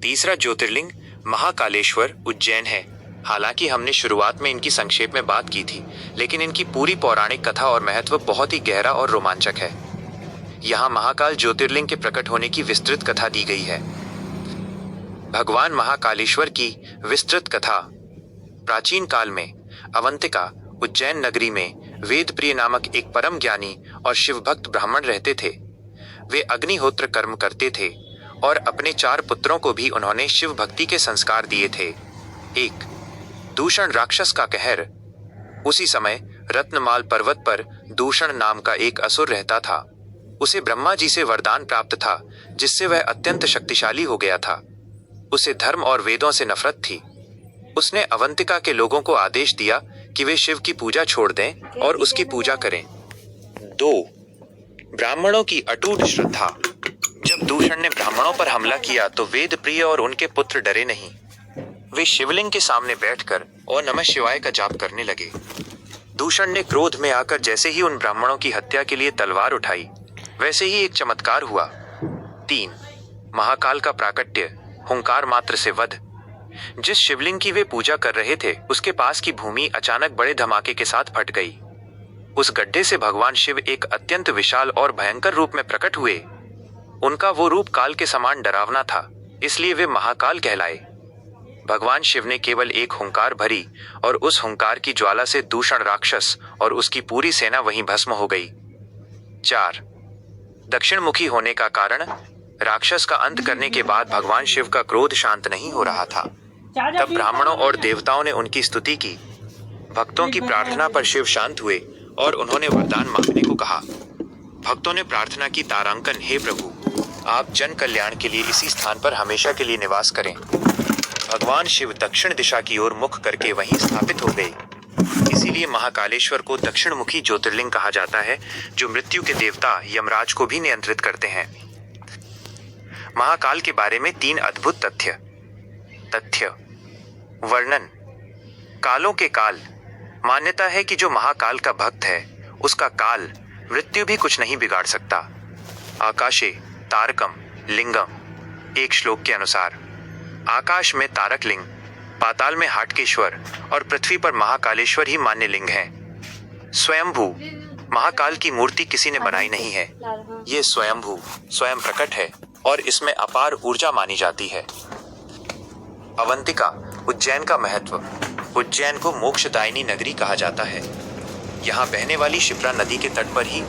तीसरा ज्योतिर्लिंग महाकालेश्वर उज्जैन है। हालांकि हमने शुरुआत में इनकी संक्षेप में बात की थी, लेकिन इनकी पूरी पौराणिक कथा और महत्व बहुत ही गहरा और रोमांचक है। यहाँ महाकाल ज्योतिर्लिंग के प्रकट होने की विस्तृत कथा दी गई है। भगवान महाकालेश्वर की विस्तृत कथा। प्राचीन काल में अवंतिका उज्जैन नगरी में वेदप्रिय नामक एक परम ज्ञानी और शिवभक्त ब्राह्मण रहते थे। वे अग्निहोत्र कर्म करते थे और अपने 4 पुत्रों को भी उन्होंने शिव भक्ति के संस्कार दिए थे। एक दूषण राक्षस का कहर। उसी समय रत्नमाल पर्वत पर दूषण नाम का एक असुर रहता था। उसे ब्रह्मा जी से वरदान प्राप्त था, जिससे वह अत्यंत शक्तिशाली हो गया था। उसे धर्म और वेदों से नफरत थी। उसने अवंतिका के लोगों को आदेश दिया कि वे शिव की पूजा छोड़ दें और उसकी पूजा करें। 2 ब्राह्मणों की अटूट श्रद्धा। जब दूषण ने ब्राह्मणों पर हमला किया तो वेदप्रिय और उनके पुत्र डरे नहीं। वे शिवलिंग के सामने बैठकर ओम नमः शिवाय का जाप करने लगे। दूषण ने क्रोध में आकर जैसे ही उन ब्राह्मणों की हत्या के लिए तलवार उठाई, वैसे ही एक चमत्कार हुआ। 3 महाकाल का प्राकट्य, हुंकार मात्र से वध। जिस शिवलिंग की वे पूजा कर रहे थे, उसके पास की भूमि अचानक बड़े धमाके के साथ फट गई। उस गड्ढे से भगवान शिव एक अत्यंत विशाल और भयंकर रूप में प्रकट हुए। उनका वो रूप काल के समान डरावना था, इसलिए वे महाकाल कहलाए। भगवान शिव ने केवल एक हुंकार भरी और उस हुंकार की ज्वाला से दूषण राक्षस और उसकी पूरी सेना वहीं भस्म हो गई। 4 दक्षिणमुखी होने का कारण। राक्षस का अंत करने के बाद भगवान शिव का क्रोध शांत नहीं हो रहा था। तब ब्राह्मणों और देवताओं ने उनकी स्तुति की। भक्तों की प्रार्थना पर शिव शांत हुए और उन्होंने वरदान मांगने को कहा। भक्तों ने प्रार्थना की, तारांकन, हे प्रभु, आप जन कल्याण के लिए इसी स्थान पर हमेशा के लिए निवास करें। भगवान शिव दक्षिण दिशा की ओर मुख करके वहीं स्थापित हो गए। इसीलिए महाकालेश्वर को दक्षिणमुखी ज्योतिर्लिंग कहा जाता है, जो मृत्यु के देवता यमराज को भी नियंत्रित करते हैं। महाकाल के बारे में 3 अद्भुत तथ्य। वर्णन। कालों के काल। मान्यता है कि जो महाकाल का भक्त है, उसका काल, मृत्यु भी कुछ नहीं बिगाड़ सकता। आकाशे तारकम लिंगम। एक श्लोक के अनुसार आकाश में तारक लिंग, पाताल में हाटकेश्वर और पृथ्वी पर महाकालेश्वर ही मान्य लिंग हैं। स्वयंभू। महाकाल की मूर्ति किसी ने बनाई नहीं है। ये स्वयंभू, स्वयं प्रकट है और इसमें अपार ऊर्जा मानी जाती है। अवंतिका उज्जैन का महत्व। उज्जैन को मोक्षदायिनी नगरी कहा जाता है। यहाँ बहने वाली शिप्रा नदी के तट पर ही